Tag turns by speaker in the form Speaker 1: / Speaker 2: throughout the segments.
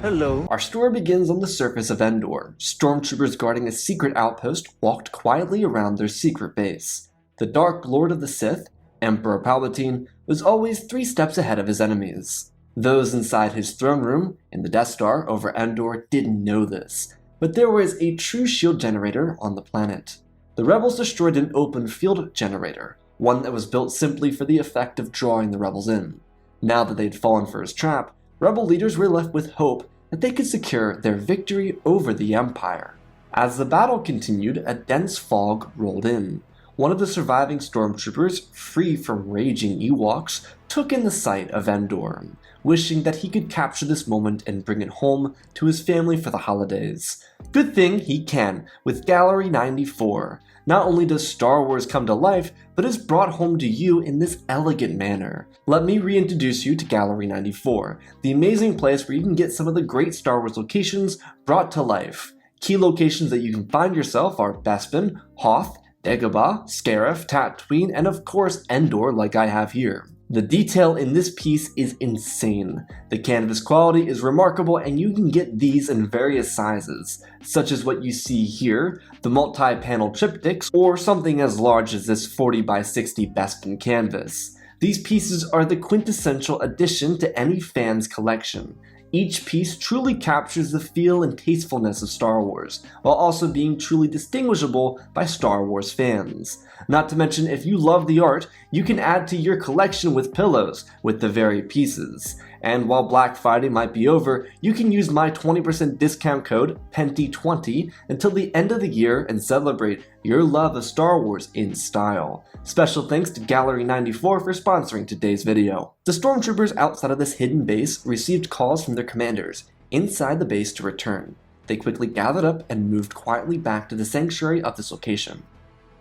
Speaker 1: Hello. Our story begins on the surface of Endor. Stormtroopers guarding a secret outpost walked quietly around their secret base. The Dark Lord of the Sith, Emperor Palpatine, was always 3 steps ahead of his enemies. Those inside his throne room, in the Death Star over Endor, didn't know this, but there was a true shield generator on the planet. The rebels destroyed an open field generator, one that was built simply for the effect of drawing the rebels in. Now that they'd fallen for his trap, rebel leaders were left with hope that they could secure their victory over the Empire. As the battle continued, a dense fog rolled in. One of the surviving stormtroopers, free from raging Ewoks, took in the sight of Endor, wishing that he could capture this moment and bring it home to his family for the holidays. Good thing he can, with Gallery 94. Not only does Star Wars come to life, but is brought home to you in this elegant manner. Let me reintroduce you to Gallery 94, the amazing place where you can get some of the great Star Wars locations brought to life. Key locations that you can find yourself are Bespin, Hoth, Dagobah, Scarif, Tatooine, and of course Endor like I have here. The detail in this piece is insane. The canvas quality is remarkable and you can get these in various sizes, such as what you see here, the multi-panel triptychs, or something as large as this 40 by 60 Bespin canvas. These pieces are the quintessential addition to any fan's collection. Each piece truly captures the feel and tastefulness of Star Wars, while also being truly distinguishable by Star Wars fans. Not to mention, if you love the art, you can add to your collection with pillows with the very pieces. And while Black Friday might be over, you can use my 20% discount code PENTY20 until the end of the year and celebrate your love of Star Wars in style. Special thanks to Gallery 94 for sponsoring today's video. The stormtroopers outside of this hidden base received calls from their commanders inside the base to return. They quickly gathered up and moved quietly back to the sanctuary of this location.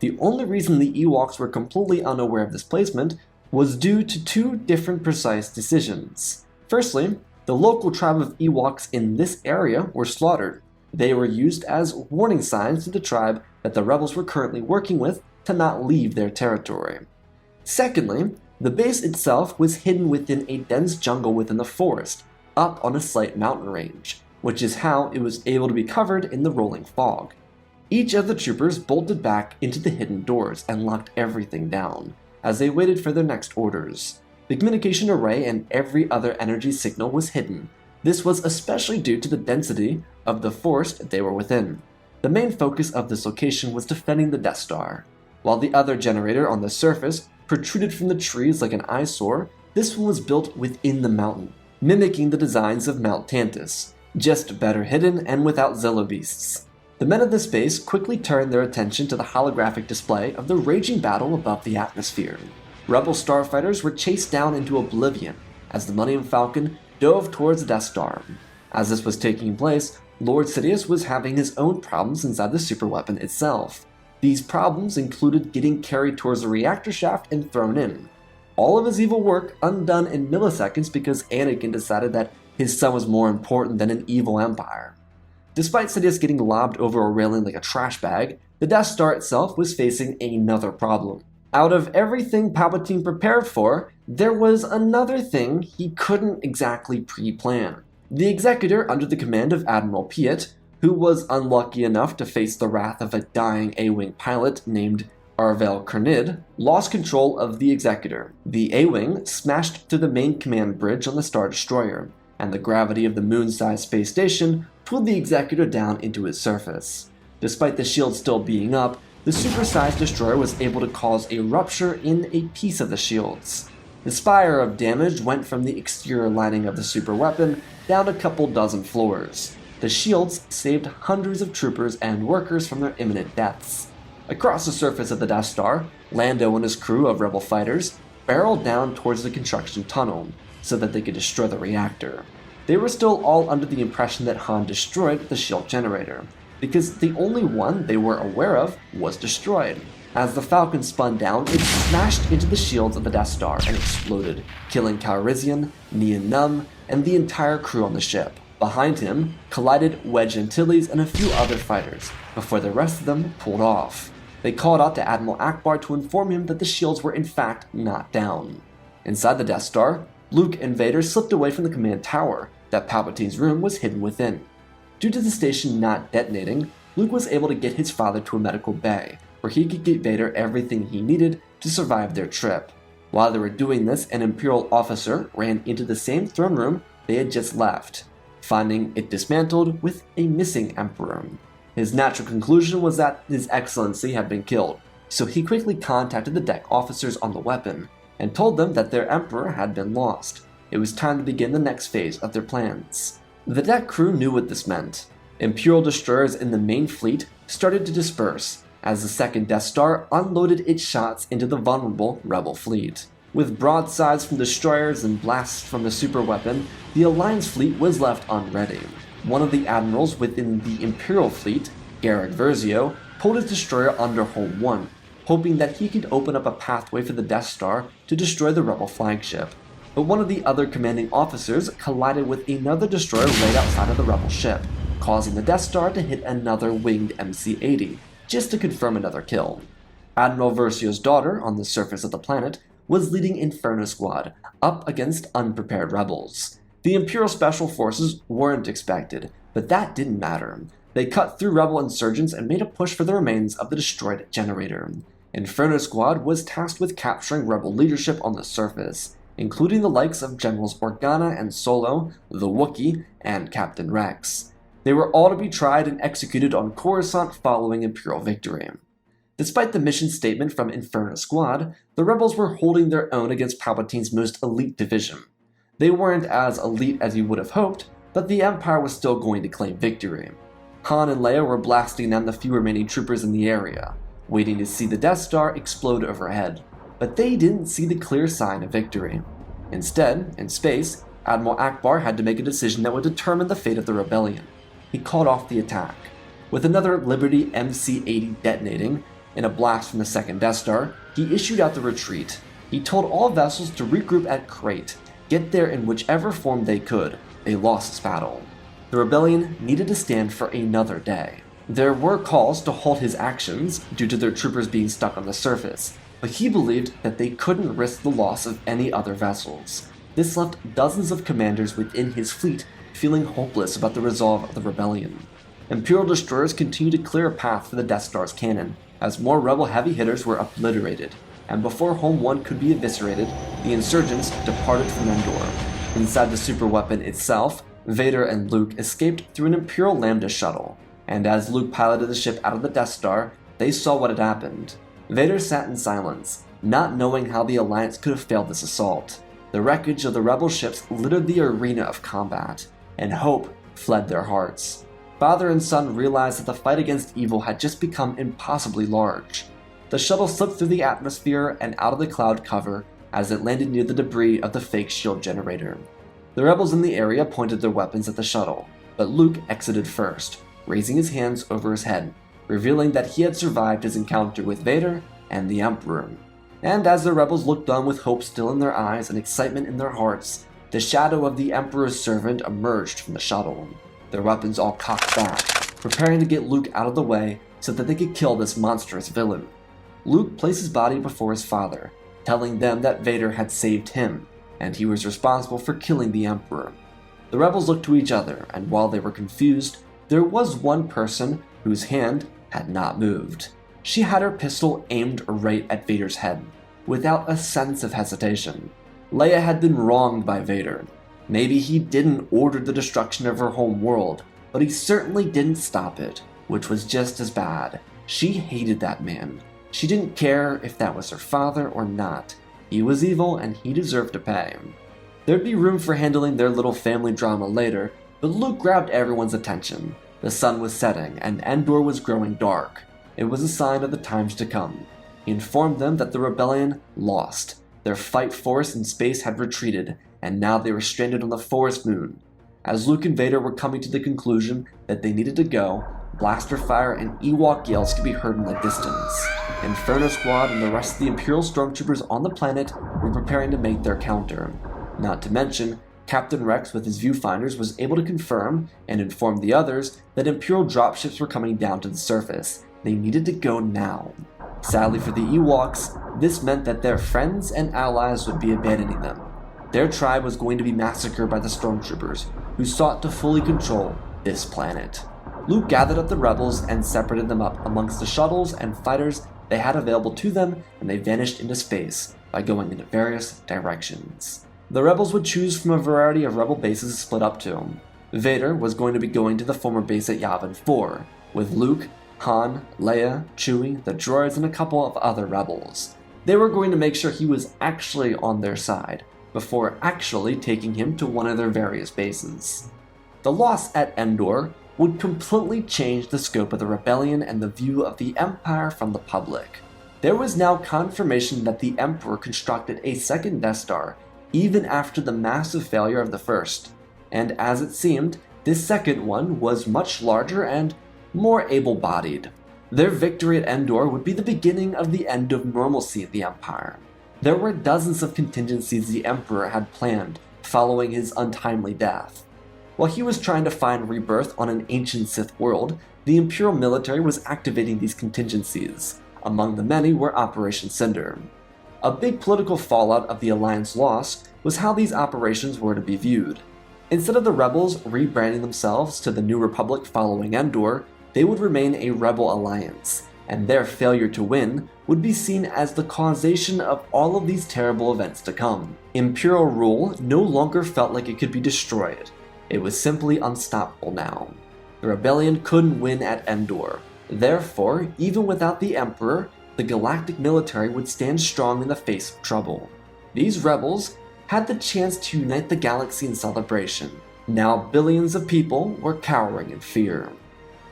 Speaker 1: The only reason the Ewoks were completely unaware of this placement was due to 2 different precise decisions. Firstly, the local tribe of Ewoks in this area were slaughtered. They were used as warning signs to the tribe that the rebels were currently working with to not leave their territory. Secondly, the base itself was hidden within a dense jungle within the forest, up on a slight mountain range, which is how it was able to be covered in the rolling fog. Each of the troopers bolted back into the hidden doors and locked everything down, as they waited for their next orders. The communication array and every other energy signal was hidden. This was especially due to the density of the forest they were within. The main focus of this location was defending the Death Star. While the other generator on the surface protruded from the trees like an eyesore, this one was built within the mountain, mimicking the designs of Mount Tantus, just better hidden and without Zillo beasts. The men of this base quickly turned their attention to the holographic display of the raging battle above the atmosphere. Rebel starfighters were chased down into oblivion as the Millennium Falcon dove towards the Death Star. As this was taking place, Lord Sidious was having his own problems inside the superweapon itself. These problems included getting carried towards the reactor shaft and thrown in. All of his evil work undone in milliseconds because Anakin decided that his son was more important than an evil empire. Despite Sidious getting lobbed over a railing like a trash bag, the Death Star itself was facing another problem. Out of everything Palpatine prepared for, there was another thing he couldn't exactly pre-plan. The Executor under the command of Admiral Piet, who was unlucky enough to face the wrath of a dying A-Wing pilot named Arvel Kernid, lost control of the Executor. The A-Wing smashed through the main command bridge on the Star Destroyer, and the gravity of the moon-sized space station pulled the Executor down into its surface. Despite the shield still being up, the supersized destroyer was able to cause a rupture in a piece of the shields. The spire of damage went from the exterior lining of the super weapon down a couple dozen floors. The shields saved hundreds of troopers and workers from their imminent deaths. Across the surface of the Death Star, Lando and his crew of rebel fighters barreled down towards the construction tunnel so that they could destroy the reactor. They were still all under the impression that Han destroyed the shield generator, because the only one they were aware of was destroyed. As the Falcon spun down, it smashed into the shields of the Death Star and exploded, killing Calrissian, Nien Nunb, and the entire crew on the ship. Behind him collided Wedge Antilles and a few other fighters, before the rest of them pulled off. They called out to Admiral Akbar to inform him that the shields were in fact not down. Inside the Death Star, Luke and Vader slipped away from the command tower, that Palpatine's room was hidden within. Due to the station not detonating, Luke was able to get his father to a medical bay, where he could get Vader everything he needed to survive their trip. While they were doing this, an Imperial officer ran into the same throne room they had just left, finding it dismantled with a missing Emperor. His natural conclusion was that His Excellency had been killed, so he quickly contacted the deck officers on the weapon and told them that their Emperor had been lost. It was time to begin the next phase of their plans. The deck crew knew what this meant. Imperial destroyers in the main fleet started to disperse as the second Death Star unloaded its shots into the vulnerable Rebel fleet. With broadsides from destroyers and blasts from the superweapon, the Alliance fleet was left unready. One of the admirals within the Imperial fleet, Garrick Versio, pulled his destroyer under Hull 1, hoping that he could open up a pathway for the Death Star to destroy the Rebel flagship. But one of the other commanding officers collided with another destroyer right outside of the Rebel ship, causing the Death Star to hit another winged MC-80, just to confirm another kill. Admiral Versio's daughter, on the surface of the planet, was leading Inferno Squad up against unprepared rebels. The Imperial Special Forces weren't expected, but that didn't matter. They cut through rebel insurgents and made a push for the remains of the destroyed generator. Inferno Squad was tasked with capturing rebel leadership on the surface, including the likes of Generals Organa and Solo, the Wookiee, and Captain Rex. They were all to be tried and executed on Coruscant following Imperial victory. Despite the mission statement from Inferno Squad, the rebels were holding their own against Palpatine's most elite division. They weren't as elite as you would have hoped, but the Empire was still going to claim victory. Han and Leia were blasting down the few remaining troopers in the area, waiting to see the Death Star explode overhead, but they didn't see the clear sign of victory. Instead, in space, Admiral Akbar had to make a decision that would determine the fate of the rebellion. He called off the attack. With another Liberty MC-80 detonating, in a blast from the second Death Star, he issued out the retreat. He told all vessels to regroup at Crate, get there in whichever form they could. They lost this battle. The rebellion needed to stand for another day. There were calls to halt his actions due to their troopers being stuck on the surface, but he believed that they couldn't risk the loss of any other vessels. This left dozens of commanders within his fleet feeling hopeless about the resolve of the rebellion. Imperial destroyers continued to clear a path for the Death Star's cannon, as more rebel heavy hitters were obliterated, and before Home 1 could be eviscerated, the insurgents departed from Endor. Inside the superweapon itself, Vader and Luke escaped through an Imperial Lambda shuttle, and as Luke piloted the ship out of the Death Star, they saw what had happened. Vader sat in silence, not knowing how the Alliance could have failed this assault. The wreckage of the rebel ships littered the arena of combat, and hope fled their hearts. Father and son realized that the fight against evil had just become impossibly large. The shuttle slipped through the atmosphere and out of the cloud cover as it landed near the debris of the fake shield generator. The rebels in the area pointed their weapons at the shuttle, but Luke exited first, raising his hands over his head, revealing that he had survived his encounter with Vader and the Emperor. And as the rebels looked on with hope still in their eyes and excitement in their hearts, the shadow of the Emperor's servant emerged from the shuttle, their weapons all cocked back, preparing to get Luke out of the way so that they could kill this monstrous villain. Luke placed his body before his father, telling them that Vader had saved him, and he was responsible for killing the Emperor. The rebels looked to each other, and while they were confused, there was one person whose hand had not moved. She had her pistol aimed right at Vader's head, without a sense of hesitation. Leia had been wronged by Vader. Maybe he didn't order the destruction of her home world, but he certainly didn't stop it, which was just as bad. She hated that man. She didn't care if that was her father or not. He was evil and he deserved to pay. There'd be room for handling their little family drama later, but Luke grabbed everyone's attention. The sun was setting and Endor was growing dark. It was a sign of the times to come. He informed them that the rebellion lost. Their fight force in space had retreated, and now they were stranded on the forest moon. As Luke and Vader were coming to the conclusion that they needed to go, blaster fire and Ewok yells could be heard in the distance. Inferno Squad and the rest of the Imperial stormtroopers on the planet were preparing to make their counter. Not to mention, Captain Rex with his viewfinders was able to confirm and inform the others that Imperial dropships were coming down to the surface. They needed to go now. Sadly for the Ewoks, this meant that their friends and allies would be abandoning them. Their tribe was going to be massacred by the stormtroopers, who sought to fully control this planet. Luke gathered up the rebels and separated them up amongst the shuttles and fighters they had available to them, and they vanished into space by going into various directions. The rebels would choose from a variety of rebel bases to split up to. Vader was going to be going to the former base at Yavin 4, with Luke, Han, Leia, Chewie, the droids, and a couple of other rebels. They were going to make sure he was actually on their side, before actually taking him to one of their various bases. The loss at Endor would completely change the scope of the rebellion and the view of the Empire from the public. There was now confirmation that the Emperor constructed a second Death Star even after the massive failure of the first, and as it seemed, this second one was much larger and more able-bodied. Their victory at Endor would be the beginning of the end of normalcy in the Empire. There were dozens of contingencies the Emperor had planned following his untimely death. While he was trying to find rebirth on an ancient Sith world, the Imperial military was activating these contingencies. Among the many were Operation Cinder. A big political fallout of the Alliance loss was how these operations were to be viewed. Instead of the rebels rebranding themselves to the New Republic following Endor, they would remain a rebel alliance, and their failure to win would be seen as the causation of all of these terrible events to come. Imperial rule no longer felt like it could be destroyed. It was simply unstoppable now. The rebellion couldn't win at Endor. Therefore, even without the Emperor, the galactic military would stand strong in the face of trouble. These rebels had the chance to unite the galaxy in celebration. Now billions of people were cowering in fear.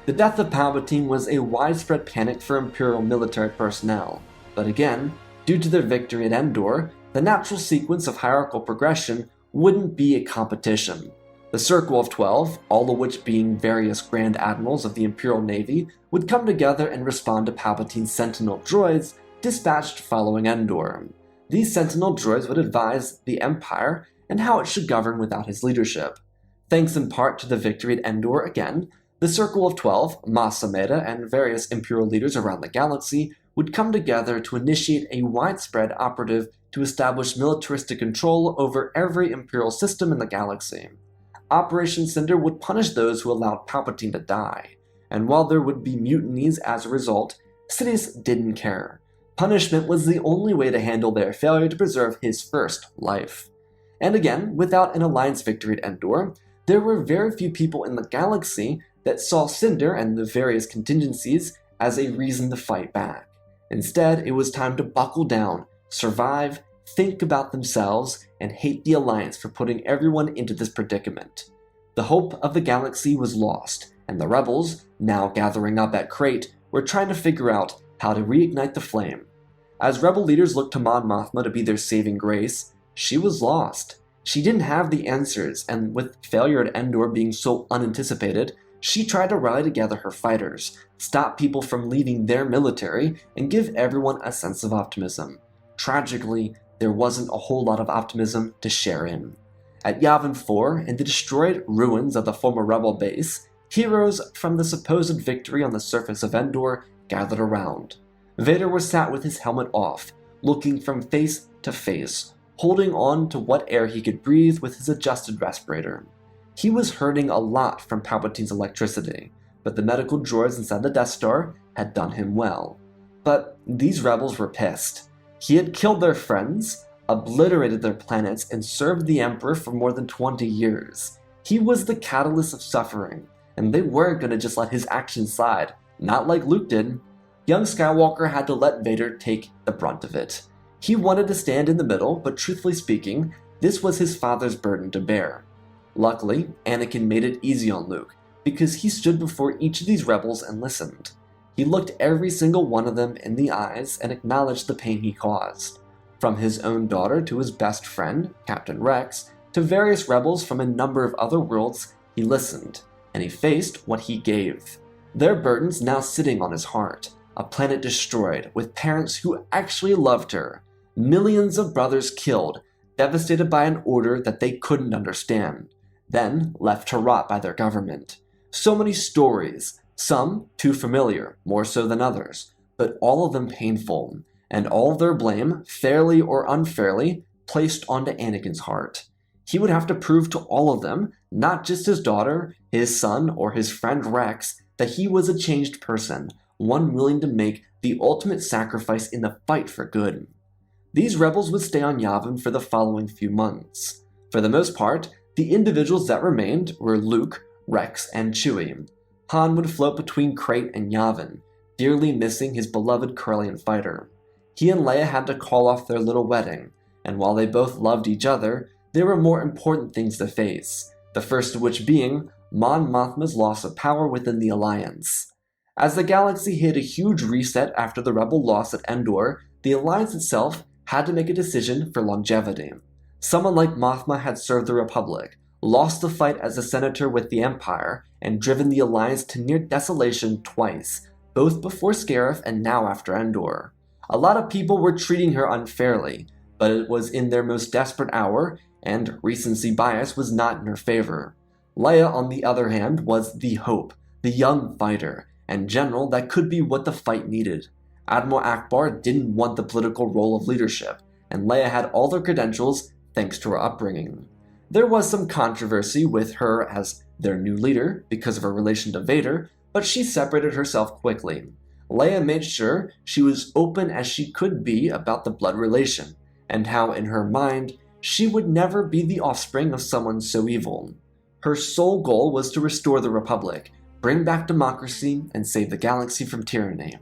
Speaker 1: The death of Palpatine was a widespread panic for Imperial military personnel, but again, due to their victory at Endor, the natural sequence of hierarchical progression wouldn't be a competition. The Circle of 12, all of which being various Grand Admirals of the Imperial Navy, would come together and respond to Palpatine's Sentinel droids dispatched following Endor. These Sentinel droids would advise the Empire and how it should govern without his leadership. Thanks in part to the victory at Endor again, the Circle of 12, Mas Amedda, and various Imperial leaders around the galaxy would come together to initiate a widespread operative to establish militaristic control over every Imperial system in the galaxy. Operation Cinder would punish those who allowed Palpatine to die, and while there would be mutinies as a result, Sidious didn't care. Punishment was the only way to handle their failure to preserve his first life. And again, without an Alliance victory at Endor, there were very few people in the galaxy that saw Cinder and the various contingencies as a reason to fight back. Instead, it was time to buckle down, survive, think about themselves, and hate the Alliance for putting everyone into this predicament. The hope of the galaxy was lost, and the rebels, now gathering up at Crate, were trying to figure out how to reignite the flame. As rebel leaders looked to Mon Mothma to be their saving grace, she was lost. She didn't have the answers, and with failure at Endor being so unanticipated, she tried to rally together her fighters, stop people from leaving their military, and give everyone a sense of optimism. Tragically, there wasn't a whole lot of optimism to share in. At Yavin 4, in the destroyed ruins of the former rebel base, heroes from the supposed victory on the surface of Endor gathered around. Vader was sat with his helmet off, looking from face to face, holding on to what air he could breathe with his adjusted respirator. He was hurting a lot from Palpatine's electricity, but the medical droids inside the Death Star had done him well. But these rebels were pissed. He had killed their friends, obliterated their planets, and served the Emperor for more than 20 years. He was the catalyst of suffering, and they weren't going to just let his actions slide, not like Luke did. Young Skywalker had to let Vader take the brunt of it. He wanted to stand in the middle, but truthfully speaking, this was his father's burden to bear. Luckily, Anakin made it easy on Luke, because he stood before each of these rebels and listened. He looked every single one of them in the eyes and acknowledged the pain he caused. From his own daughter to his best friend, Captain Rex, to various rebels from a number of other worlds, he listened, and he faced what he gave. Their burdens now sitting on his heart, a planet destroyed, with parents who actually loved her, millions of brothers killed, devastated by an order that they couldn't understand, then left to rot by their government. So many stories, some too familiar, more so than others, but all of them painful, and all of their blame, fairly or unfairly, placed onto Anakin's heart. He would have to prove to all of them, not just his daughter, his son, or his friend Rex, that he was a changed person, one willing to make the ultimate sacrifice in the fight for good. These rebels would stay on Yavin for the following few months. For the most part, the individuals that remained were Luke, Rex, and Chewie. Han would float between Crate and Yavin, dearly missing his beloved Corellian fighter. He and Leia had to call off their little wedding, and while they both loved each other, there were more important things to face, the first of which being Mon Mothma's loss of power within the Alliance. As the galaxy hit a huge reset after the Rebel loss at Endor, the Alliance itself had to make a decision for longevity. Someone like Mothma had served the Republic, lost the fight as a senator with the Empire, and driven the Alliance to near desolation twice, both before Scarif and now after Endor. A lot of people were treating her unfairly, but it was in their most desperate hour, and recency bias was not in her favor. Leia, on the other hand, was the hope, the young fighter, and general that could be what the fight needed. Admiral Akbar didn't want the political role of leadership, and Leia had all the credentials thanks to her upbringing. There was some controversy with her as their new leader because of her relation to Vader, but she separated herself quickly. Leia made sure she was open as she could be about the blood relation, and how in her mind she would never be the offspring of someone so evil. Her sole goal was to restore the Republic, bring back democracy, and save the galaxy from tyranny.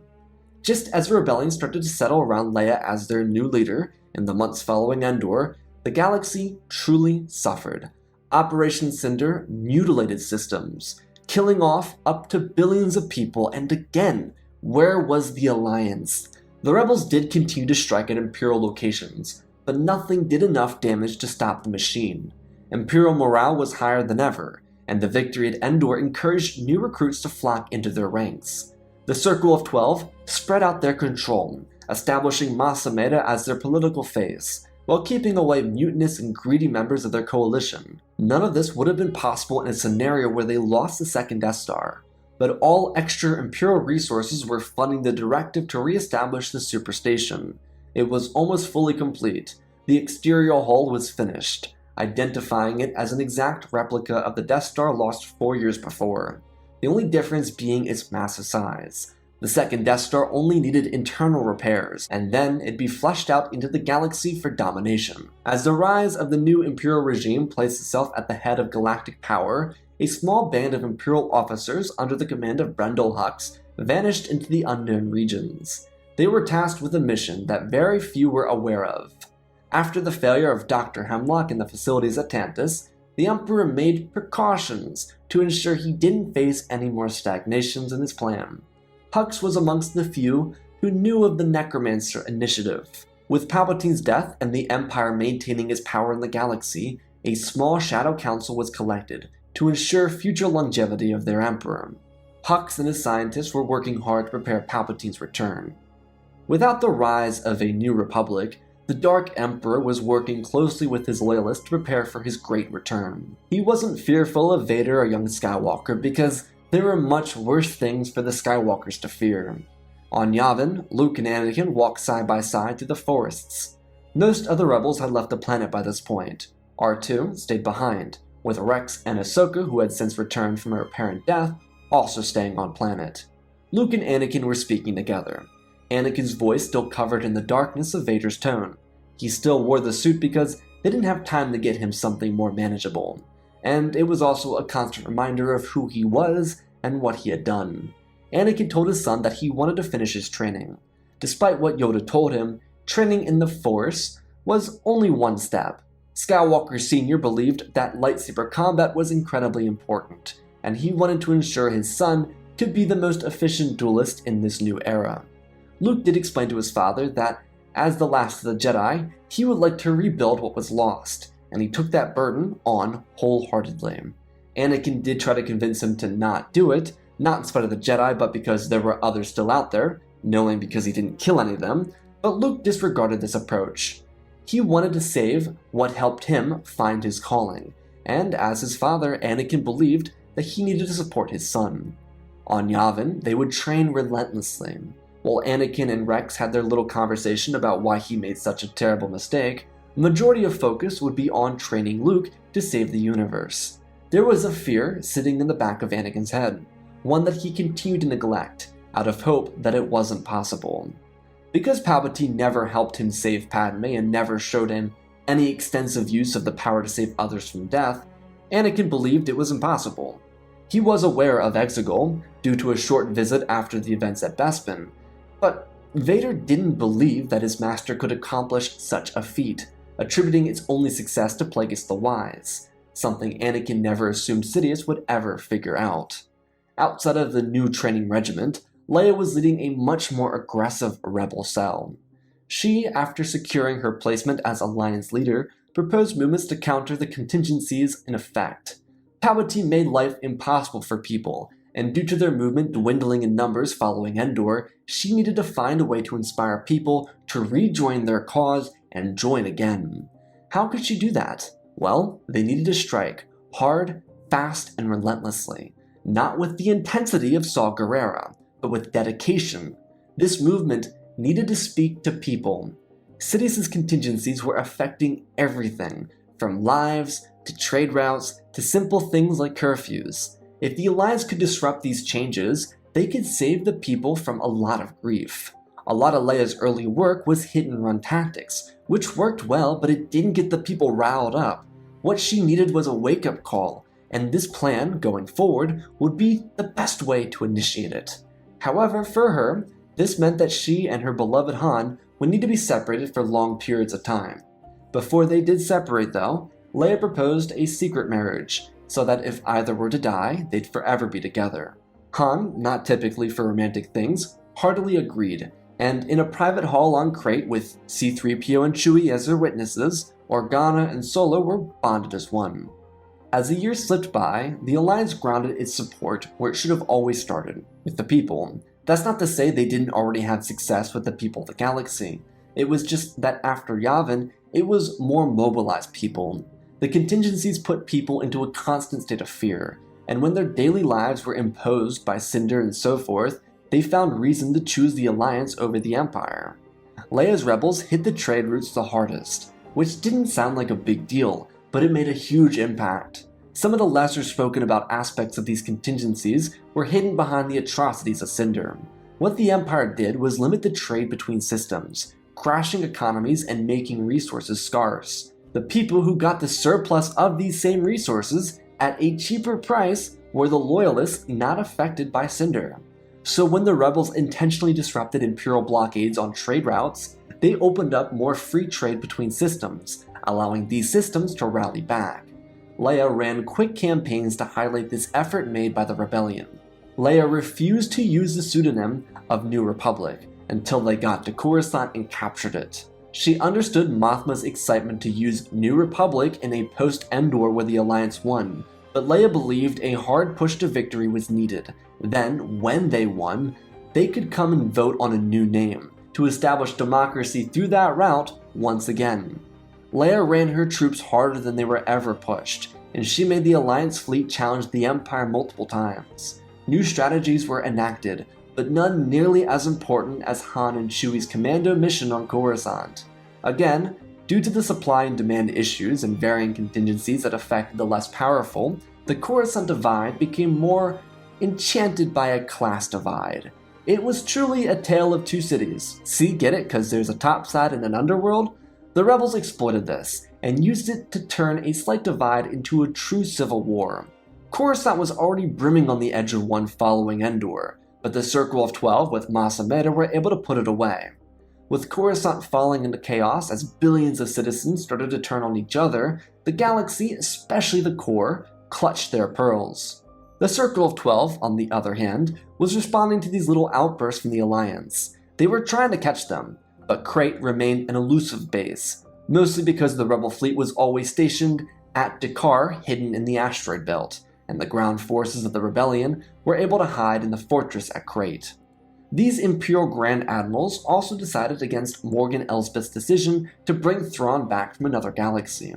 Speaker 1: Just as the rebellion started to settle around Leia as their new leader in the months following Endor, the galaxy truly suffered. Operation Cinder mutilated systems, killing off up to billions of people, and again, where was the Alliance? The rebels did continue to strike at Imperial locations, but nothing did enough damage to stop the machine. Imperial morale was higher than ever, and the victory at Endor encouraged new recruits to flock into their ranks. The Circle of 12 spread out their control, establishing Mas Amedda as their political face, while keeping away mutinous and greedy members of their coalition. None of this would have been possible in a scenario where they lost the second Death Star, but all extra Imperial resources were funding the directive to re-establish the superstation. It was almost fully complete. The exterior hull was finished, identifying it as an exact replica of the Death Star lost 4 years before, the only difference being its massive size. The second Death Star only needed internal repairs, and then it'd be flushed out into the galaxy for domination. As the rise of the new Imperial regime placed itself at the head of galactic power, a small band of Imperial officers under the command of Brendol Hux vanished into the unknown regions. They were tasked with a mission that very few were aware of. After the failure of Dr. Hemlock in the facilities at Tantus, the Emperor made precautions to ensure he didn't face any more stagnations in his plan. Hux was amongst the few who knew of the Necromancer initiative. With Palpatine's death and the Empire maintaining its power in the galaxy, a small Shadow Council was collected to ensure future longevity of their Emperor. Hux and his scientists were working hard to prepare Palpatine's return. Without the rise of a new republic, the Dark Emperor was working closely with his loyalists to prepare for his great return. He wasn't fearful of Vader or young Skywalker because there were much worse things for the Skywalkers to fear. On Yavin, Luke and Anakin walked side by side through the forests. Most of the rebels had left the planet by this point. R2 stayed behind, with Rex and Ahsoka, who had since returned from her apparent death, also staying on planet. Luke and Anakin were speaking together, Anakin's voice still covered in the darkness of Vader's tone. He still wore the suit because they didn't have time to get him something more manageable, and it was also a constant reminder of who he was and what he had done. Anakin told his son that he wanted to finish his training. Despite what Yoda told him, training in the Force was only one step. Skywalker Sr. believed that lightsaber combat was incredibly important, and he wanted to ensure his son could be the most efficient duelist in this new era. Luke did explain to his father that, as the last of the Jedi, he would like to rebuild what was lost, and he took that burden on wholeheartedly. Anakin did try to convince him to not do it, not in spite of the Jedi, but because there were others still out there, knowing because he didn't kill any of them, but Luke disregarded this approach. He wanted to save what helped him find his calling, and as his father, Anakin believed that he needed to support his son. On Yavin, they would train relentlessly. While Anakin and Rex had their little conversation about why he made such a terrible mistake, The majority of focus would be on training Luke to save the universe. There was a fear sitting in the back of Anakin's head, one that he continued to neglect, out of hope that it wasn't possible. Because Palpatine never helped him save Padme and never showed him any extensive use of the power to save others from death, Anakin believed it was impossible. He was aware of Exegol, due to a short visit after the events at Bespin, but Vader didn't believe that his master could accomplish such a feat, attributing its only success to Plagueis the Wise, something Anakin never assumed Sidious would ever figure out. Outside of the new training regiment, Leia was leading a much more aggressive rebel cell. She, after securing her placement as Alliance leader, proposed movements to counter the contingencies in effect. Palpatine made life impossible for people, and due to their movement dwindling in numbers following Endor, she needed to find a way to inspire people to rejoin their cause and join again. How could she do that? Well, they needed to strike, hard, fast, and relentlessly. Not with the intensity of Saw Gerrera, but with dedication. This movement needed to speak to people. Sidious's contingencies were affecting everything, from lives, to trade routes, to simple things like curfews. If the Alliance could disrupt these changes, they could save the people from a lot of grief. A lot of Leia's early work was hit-and-run tactics, which worked well, but it didn't get the people riled up. What she needed was a wake-up call, and this plan, going forward, would be the best way to initiate it. However, for her, this meant that she and her beloved Han would need to be separated for long periods of time. Before they did separate, though, Leia proposed a secret marriage, so that if either were to die, they'd forever be together. Han, not typically for romantic things, heartily agreed, and in a private hall on Crate with C-3PO and Chewie as their witnesses, Organa and Solo were bonded as one. As the years slipped by, the Alliance grounded its support where it should have always started, with the people. That's not to say they didn't already have success with the people of the galaxy. It was just that after Yavin, it was more mobilized people. The contingencies put people into a constant state of fear, and when their daily lives were imposed by Cinder and so forth, they found reason to choose the Alliance over the Empire. Leia's rebels hit the trade routes the hardest, which didn't sound like a big deal, but it made a huge impact. Some of the lesser spoken about aspects of these contingencies were hidden behind the atrocities of Cinder. What the Empire did was limit the trade between systems, crashing economies and making resources scarce. The people who got the surplus of these same resources at a cheaper price were the loyalists not affected by Cinder. So when the rebels intentionally disrupted Imperial blockades on trade routes, they opened up more free trade between systems, allowing these systems to rally back. Leia ran quick campaigns to highlight this effort made by the rebellion. Leia refused to use the pseudonym of New Republic until they got to Coruscant and captured it. She understood Mothma's excitement to use New Republic in a post-Endor where the Alliance won, but Leia believed a hard push to victory was needed. Then, when they won, they could come and vote on a new name, to establish democracy through that route once again. Leia ran her troops harder than they were ever pushed, and she made the Alliance fleet challenge the Empire multiple times. New strategies were enacted, but none nearly as important as Han and Chewie's commando mission on Coruscant. Again, due to the supply and demand issues and varying contingencies that affected the less powerful, the Coruscant divide became more enchanted by a class divide. It was truly a tale of two cities. See, get it? Because there's a top side and an underworld? The rebels exploited this, and used it to turn a slight divide into a true civil war. Coruscant was already brimming on the edge of one following Endor, but the Circle of 12 with Mas Amedda were able to put it away. With Coruscant falling into chaos as billions of citizens started to turn on each other, the galaxy, especially the core, clutched their pearls. The Circle of 12, on the other hand, was responding to these little outbursts from the Alliance. They were trying to catch them, but Crate remained an elusive base, mostly because the rebel fleet was always stationed at Dakar, hidden in the asteroid belt, and the ground forces of the rebellion were able to hide in the fortress at Crate. These Imperial Grand Admirals also decided against Morgan Elsbeth's decision to bring Thrawn back from another galaxy.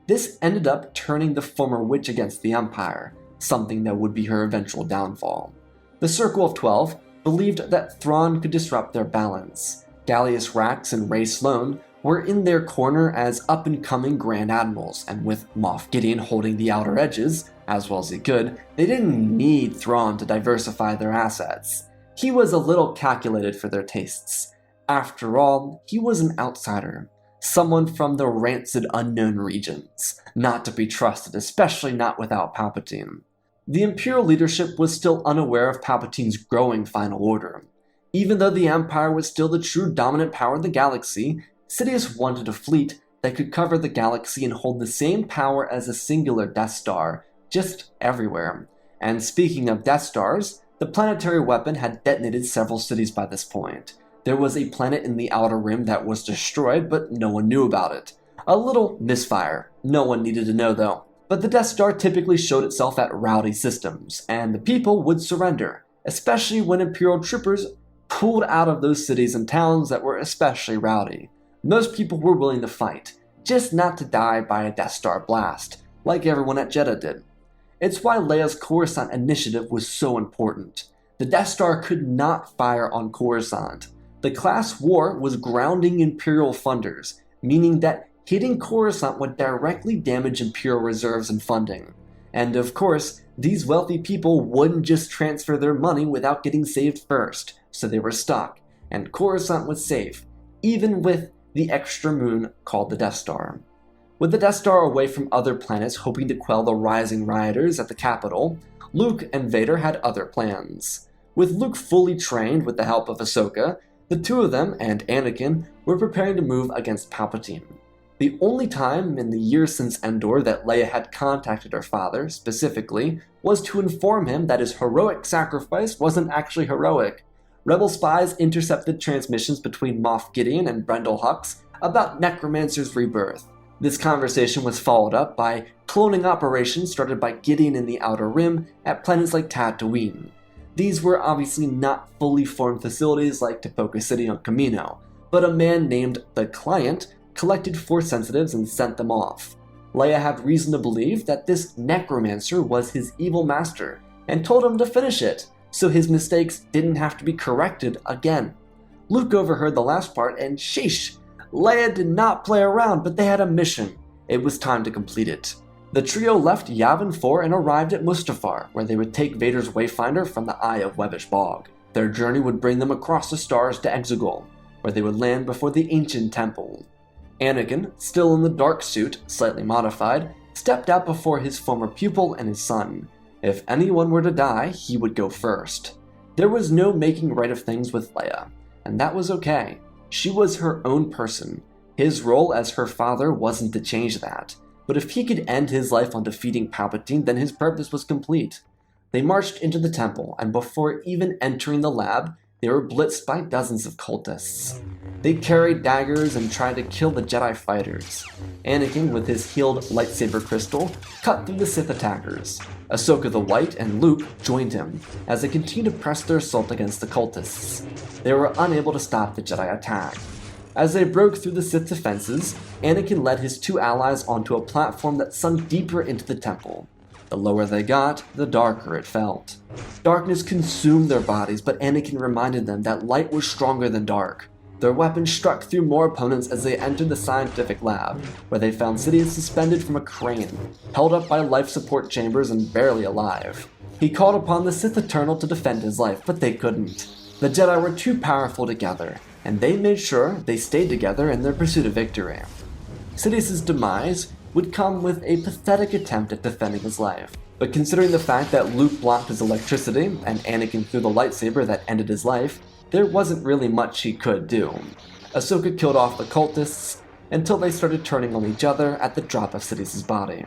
Speaker 1: This ended up turning the former witch against the Empire, something that would be her eventual downfall. The Circle of 12 believed that Thrawn could disrupt their balance. Gallius Rax and Rey Sloane were in their corner as up-and-coming Grand Admirals, and with Moff Gideon holding the outer edges, as well as he could, they didn't need Thrawn to diversify their assets. He was a little calculated for their tastes. After all, he was an outsider. Someone from the rancid unknown regions, not to be trusted, especially not without Palpatine. The Imperial leadership was still unaware of Palpatine's growing Final Order. Even though the Empire was still the true dominant power of the galaxy, Sidious wanted a fleet that could cover the galaxy and hold the same power as a singular Death Star, just everywhere. And speaking of Death Stars, the planetary weapon had detonated several cities by this point. There was a planet in the Outer Rim that was destroyed, but no one knew about it. A little misfire. No one needed to know though. But the Death Star typically showed itself at rowdy systems, and the people would surrender, especially when Imperial troopers pulled out of those cities and towns that were especially rowdy. Most people were willing to fight, just not to die by a Death Star blast, like everyone at Jedha did. It's why Leia's Coruscant initiative was so important. The Death Star could not fire on Coruscant. The class war was grounding Imperial funders, meaning that hitting Coruscant would directly damage Imperial reserves and funding. And of course, these wealthy people wouldn't just transfer their money without getting saved first, so they were stuck, and Coruscant was safe, even with the extra moon called the Death Star. With the Death Star away from other planets hoping to quell the rising rioters at the capital, Luke and Vader had other plans. With Luke fully trained with the help of Ahsoka, the two of them and Anakin were preparing to move against Palpatine. The only time in the years since Endor that Leia had contacted her father, specifically, was to inform him that his heroic sacrifice wasn't actually heroic. Rebel spies intercepted transmissions between Moff Gideon and Brendol Hux about Necromancer's rebirth. This conversation was followed up by cloning operations started by Gideon in the Outer Rim at planets like Tatooine. These were obviously not fully formed facilities like Tipoca City on Kamino, but a man named the Client collected Force sensitives and sent them off. Leia had reason to believe that this necromancer was his evil master, and told him to finish it, so his mistakes didn't have to be corrected again. Luke overheard the last part, and sheesh, Leia did not play around, but they had a mission. It was time to complete it. The trio left Yavin 4 and arrived at Mustafar, where they would take Vader's Wayfinder from the Eye of Webbish Bog. Their journey would bring them across the stars to Exegol, where they would land before the ancient temple. Anakin, still in the dark suit, slightly modified, stepped out before his former pupil and his son. If anyone were to die, he would go first. There was no making right of things with Leia, and that was okay. She was her own person. His role as her father wasn't to change that, but if he could end his life on defeating Palpatine, then his purpose was complete. They marched into the temple, and before even entering the lab, they were blitzed by dozens of cultists. They carried daggers and tried to kill the Jedi fighters. Anakin, with his healed lightsaber crystal, cut through the Sith attackers. Ahsoka the White and Luke joined him, as they continued to press their assault against the cultists. They were unable to stop the Jedi attack. As they broke through the Sith defenses, Anakin led his two allies onto a platform that sunk deeper into the temple. The lower they got, the darker it felt. Darkness consumed their bodies, but Anakin reminded them that light was stronger than dark. Their weapons struck through more opponents as they entered the scientific lab, where they found Sidious suspended from a crane, held up by life support chambers and barely alive. He called upon the Sith Eternal to defend his life, but they couldn't. The Jedi were too powerful together, and they made sure they stayed together in their pursuit of victory. Sidious's demise would come with a pathetic attempt at defending his life, but considering the fact that Luke blocked his electricity and Anakin threw the lightsaber that ended his life, there wasn't really much he could do. Ahsoka killed off the cultists until they started turning on each other at the drop of Sidious's body.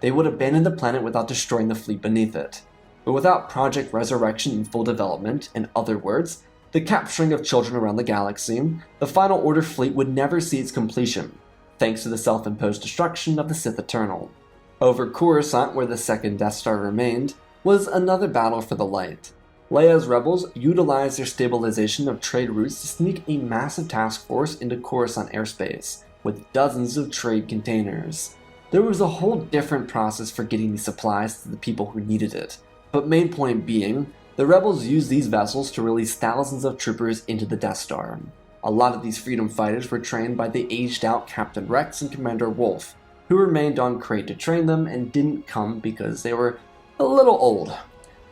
Speaker 1: They would abandon the planet without destroying the fleet beneath it. But without Project Resurrection in full development, in other words, the capturing of children around the galaxy, the Final Order fleet would never see its completion, thanks to the self-imposed destruction of the Sith Eternal. Over Coruscant, where the second Death Star remained, was another battle for the light. Leia's rebels utilized their stabilization of trade routes to sneak a massive task force into Coruscant airspace, with dozens of trade containers. There was a whole different process for getting these supplies to the people who needed it, but main point being, the rebels used these vessels to release thousands of troopers into the Death Star. A lot of these freedom fighters were trained by the aged-out Captain Rex and Commander Wolffe, who remained on Crate to train them and didn't come because they were a little old.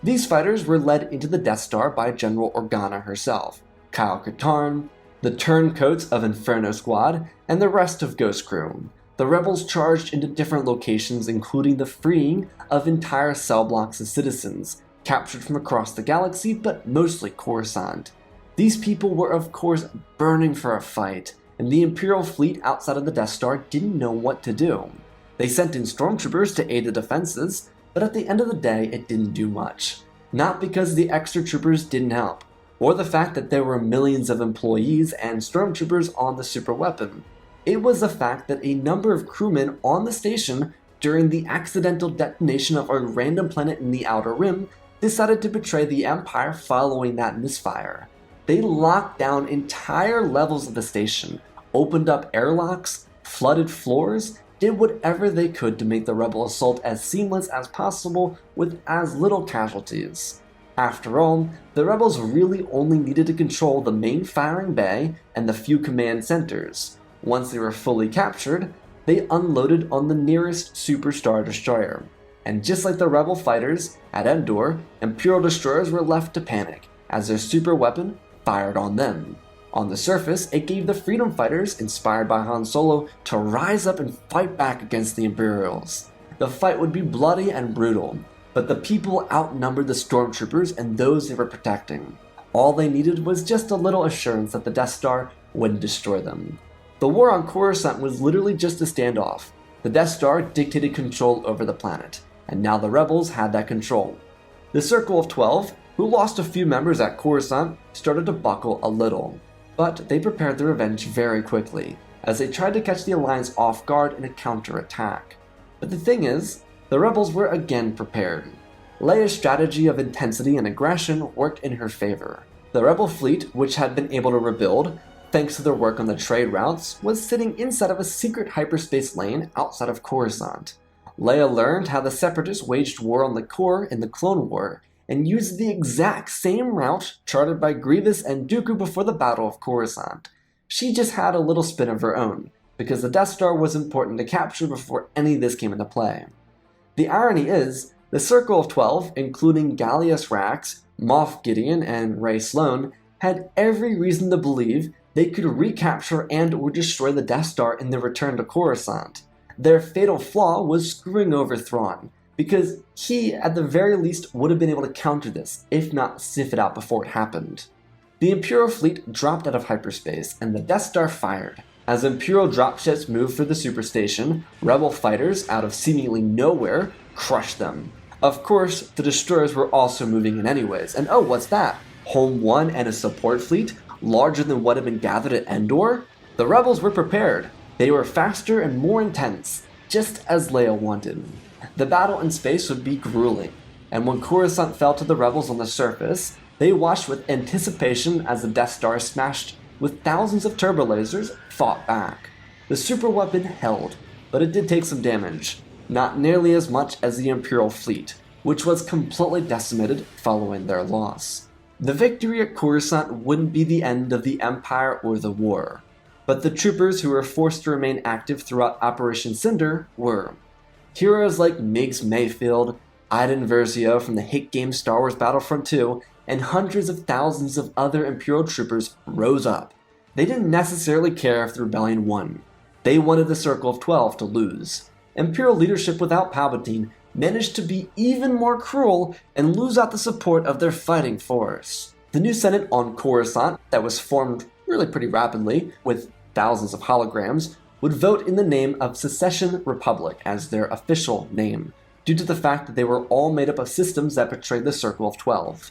Speaker 1: These fighters were led into the Death Star by General Organa herself, Kyle Katarn, the turncoats of Inferno Squad, and the rest of Ghost Crew. The rebels charged into different locations, including the freeing of entire cell blocks of citizens, captured from across the galaxy, but mostly Coruscant. These people were of course burning for a fight, and the Imperial fleet outside of the Death Star didn't know what to do. They sent in stormtroopers to aid the defenses, but at the end of the day it didn't do much. Not because the extra troopers didn't help, or the fact that there were millions of employees and stormtroopers on the superweapon. It was the fact that a number of crewmen on the station during the accidental detonation of a random planet in the Outer Rim decided to betray the Empire following that misfire. They locked down entire levels of the station, opened up airlocks, flooded floors, did whatever they could to make the rebel assault as seamless as possible with as little casualties. After all, the rebels really only needed to control the main firing bay and the few command centers. Once they were fully captured, they unloaded on the nearest Super Star Destroyer. And just like the rebel fighters, at Endor, Imperial destroyers were left to panic, as their super weapon fired on them. On the surface, it gave the freedom fighters, inspired by Han Solo, to rise up and fight back against the Imperials. The fight would be bloody and brutal, but the people outnumbered the stormtroopers and those they were protecting. All they needed was just a little assurance that the Death Star wouldn't destroy them. The war on Coruscant was literally just a standoff. The Death Star dictated control over the planet, and now the rebels had that control. The Circle of 12, who lost a few members at Coruscant, started to buckle a little. But they prepared their revenge very quickly, as they tried to catch the Alliance off guard in a counterattack. But the thing is, the rebels were again prepared. Leia's strategy of intensity and aggression worked in her favor. The rebel fleet, which had been able to rebuild, thanks to their work on the trade routes, was sitting inside of a secret hyperspace lane outside of Coruscant. Leia learned how the Separatists waged war on the core in the Clone War, and used the exact same route charted by Grievous and Dooku before the Battle of Coruscant. She just had a little spin of her own, because the Death Star was important to capture before any of this came into play. The irony is, the Circle of 12, including Gallius Rax, Moff Gideon, and Rey Sloane, had every reason to believe they could recapture and or destroy the Death Star in their return to Coruscant. Their fatal flaw was screwing over Thrawn, because he, at the very least, would have been able to counter this, if not sniff it out before it happened. The Imperial fleet dropped out of hyperspace, and the Death Star fired. As Imperial dropships moved through the superstation, rebel fighters, out of seemingly nowhere, crushed them. Of course, the destroyers were also moving in anyways, and oh, what's that? Home 1 and a support fleet, larger than what had been gathered at Endor? The rebels were prepared. They were faster and more intense, just as Leia wanted. The battle in space would be grueling, and when Coruscant fell to the rebels on the surface, they watched with anticipation as the Death Star smashed with thousands of turbo lasers fought back. The superweapon held, but it did take some damage, not nearly as much as the Imperial fleet, which was completely decimated following their loss. The victory at Coruscant wouldn't be the end of the Empire or the war, but the troopers who were forced to remain active throughout Operation Cinder were. Heroes like Migs Mayfield, Iden Versio from the hit game Star Wars Battlefront 2, and hundreds of thousands of other Imperial troopers rose up. They didn't necessarily care if the rebellion won. They wanted the Circle of 12 to lose. Imperial leadership without Palpatine managed to be even more cruel and lose out the support of their fighting force. The new Senate on Coruscant, that was formed really pretty rapidly, with thousands of holograms, would vote in the name of Secession Republic as their official name, due to the fact that they were all made up of systems that betrayed the Circle of 12.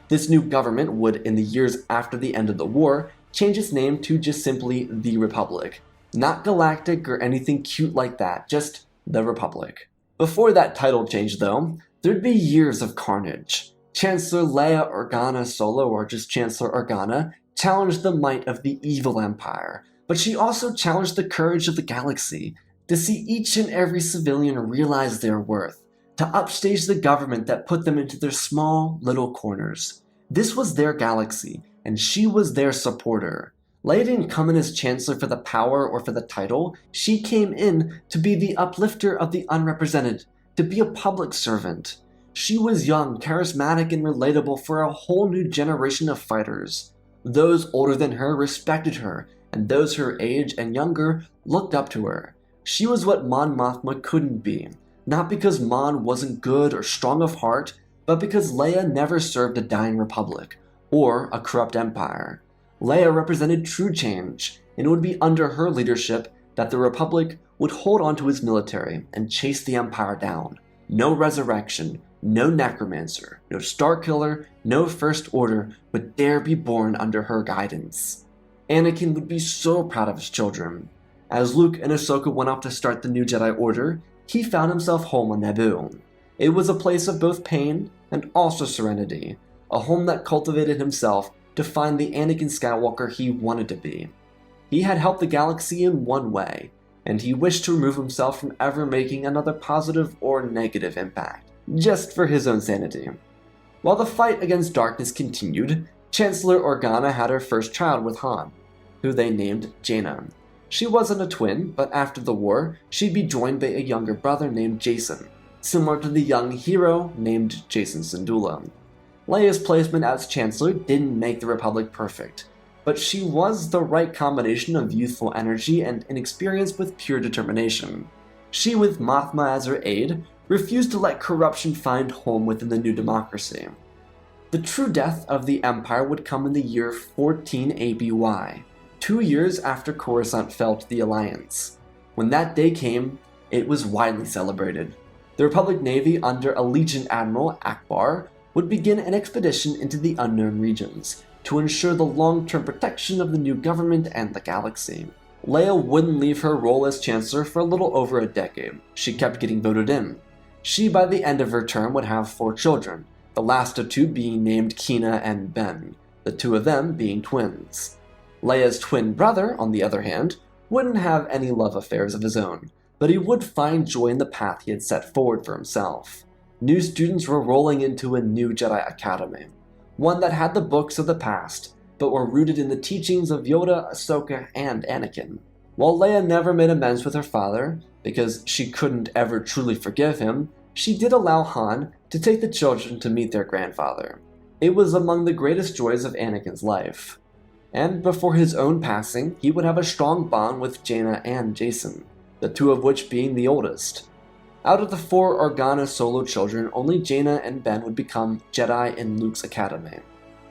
Speaker 1: This new government would, in the years after the end of the war, change its name to just simply the Republic. Not galactic or anything cute like that, just the Republic. Before that title change though, there'd be years of carnage. Chancellor Leia Organa Solo, or just Chancellor Organa, challenged the might of the evil empire, but she also challenged the courage of the galaxy, to see each and every civilian realize their worth, to upstage the government that put them into their small little corners. This was their galaxy, and she was their supporter. Leia didn't come in as Chancellor for the power or for the title. She came in to be the uplifter of the unrepresented, to be a public servant. She was young, charismatic, and relatable for a whole new generation of fighters. Those older than her respected her, and those her age and younger looked up to her. She was what Mon Mothma couldn't be, not because Mon wasn't good or strong of heart, but because Leia never served a dying republic, or a corrupt empire. Leia represented true change, and it would be under her leadership that the Republic would hold on to its military and chase the Empire down. No resurrection, no necromancer, no Starkiller, no First Order would dare be born under her guidance. Anakin would be so proud of his children. As Luke and Ahsoka went off to start the new Jedi Order, he found himself home on Naboo. It was a place of both pain and also serenity, a home that cultivated himself to find the Anakin Skywalker he wanted to be. He had helped the galaxy in one way, and he wished to remove himself from ever making another positive or negative impact, just for his own sanity. While the fight against darkness continued, Chancellor Organa had her first child with Han, who they named Jaina. She wasn't a twin, but after the war, she'd be joined by a younger brother named Jason, similar to the young hero named Jason Syndulla. Leia's placement as Chancellor didn't make the Republic perfect, but she was the right combination of youthful energy and inexperience with pure determination. She, with Mothma as her aide, refused to let corruption find home within the new democracy. The true death of the Empire would come in the year 14 ABY, 2 years after Coruscant fell to the Alliance. When that day came, it was widely celebrated. The Republic Navy under Allegiant Admiral Akbar would begin an expedition into the unknown regions to ensure the long-term protection of the new government and the galaxy. Leia wouldn't leave her role as Chancellor for a little over a decade. She kept getting voted in. She, by the end of her term, would have 4 children, the last of 2 being named Kina and Ben, the 2 of them being twins. Leia's twin brother, on the other hand, wouldn't have any love affairs of his own, but he would find joy in the path he had set forward for himself. New students were rolling into a new Jedi Academy, one that had the books of the past, but were rooted in the teachings of Yoda, Ahsoka, and Anakin. While Leia never made amends with her father, because she couldn't ever truly forgive him, she did allow Han to take the children to meet their grandfather. It was among the greatest joys of Anakin's life. And before his own passing, he would have a strong bond with Jaina and Jason, the 2 of which being the oldest. Out of the 4 Organa solo children, only Jaina and Ben would become Jedi in Luke's academy.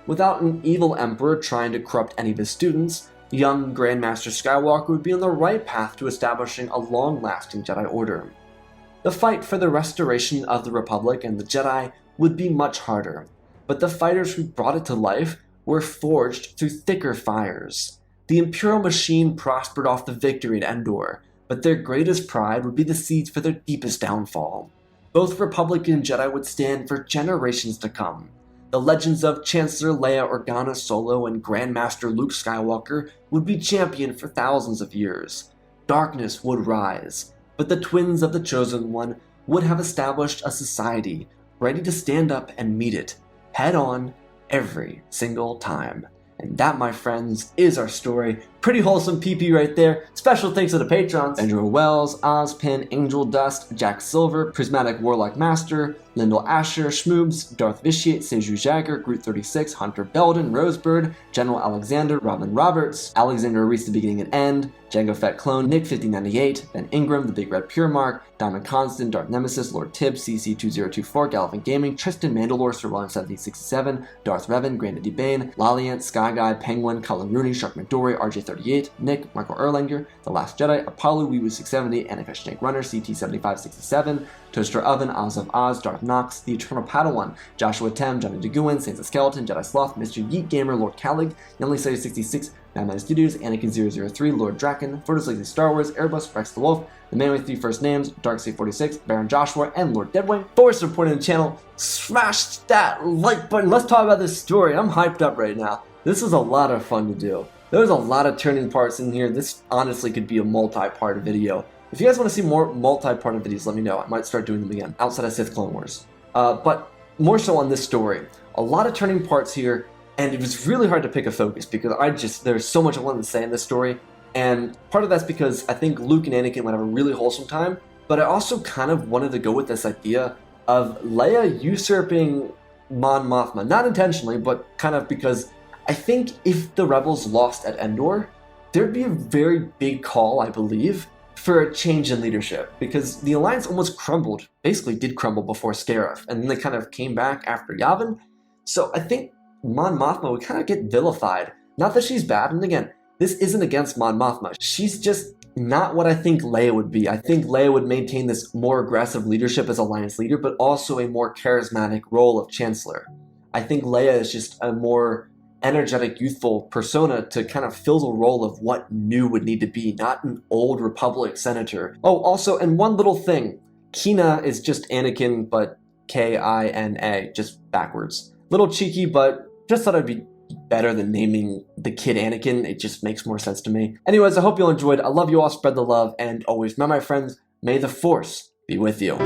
Speaker 1: Without an evil emperor trying to corrupt any of his students, young Grandmaster Skywalker would be on the right path to establishing a long-lasting Jedi Order. The fight for the restoration of the Republic and the Jedi would be much harder, but the fighters who brought it to life were forged through thicker fires. The Imperial machine prospered off the victory at Endor, but their greatest pride would be the seeds for their deepest downfall. Both Republic and Jedi would stand for generations to come. The legends of Chancellor Leia Organa Solo and Grandmaster Luke Skywalker would be championed for thousands of years. Darkness would rise, but the twins of the Chosen One would have established a society ready to stand up and meet it, head on, every single time. And that, my friends, is our story. Pretty wholesome PP right there. Special thanks to the patrons: Andrew Wells, Ozpin, Angel Dust, Jack Silver, Prismatic Warlock Master, Lyndall Asher, Schmoobs, Darth Vitiate, Seju Jagger, Groot36, Hunter Belden, Rosebird, General Alexander, Robin Roberts, Alexander Reese the Beginning and End, Django Fett Clone, Nick5098, Ben Ingram, The Big Red Pure Mark, Diamond Constant, Darth Nemesis, Lord Tibbs, CC2024, Galvin Gaming, Tristan Mandalore, Sir William 1767, Darth Revan, Grandad D. Bane, Laliant, Sky Guy, Penguin, Cullen Rooney, Shark McDory, RJ38, Nick, Michael Erlanger, The Last Jedi, Apollo, Weewoo670, Annika Snake Runner, CT7567, Toaster Oven, Oz of Oz, Darth Knox, The Eternal Padawan, Joshua Tem, Johnny DeGuin, Saints of Skeleton, Jedi Sloth, Mr. Yeet Gamer, Lord Calig, Youngly66, Madman Studios, Anakin003, Lord Draken, Photos Lazy Star Wars, Airbus, Rex the Wolf, The Man with 3 First Names, Darkseid46, Baron Joshua, and Lord Deadwing. For supporting the channel, smash that like button. Let's talk about this story. I'm hyped up right now. This is a lot of fun to do. There's a lot of turning parts in here. This honestly could be a multi-part video. If you guys want to see more multi-part videos, let me know. I might start doing them again outside of Sith Clone Wars. But more so on this story. A lot of turning parts here. And it was really hard to pick a focus because there's so much I wanted to say in this story. And part of that's because I think Luke and Anakin would have a really wholesome time, but I also kind of wanted to go with this idea of Leia usurping Mon Mothma. Not intentionally, but kind of because I think if the Rebels lost at Endor, there'd be a very big call, I believe, for a change in leadership. Because the Alliance almost crumbled, basically did crumble before Scarif, and then they kind of came back after Yavin. So I think Mon Mothma would kind of get vilified. Not that she's bad, and again, this isn't against Mon Mothma. She's just not what I think Leia would be. I think Leia would maintain this more aggressive leadership as Alliance leader, but also a more charismatic role of Chancellor. I think Leia is just a more energetic, youthful persona to kind of fill the role of what new would need to be, not an old Republic senator. Oh, also, and one little thing. Kina is just Anakin, but K-I-N-A, just backwards. Little cheeky, but just thought it'd be better than naming the kid Anakin. It just makes more sense to me. Anyways, I hope you all enjoyed. I love you all. Spread the love. And always remember, my friends, may the Force be with you.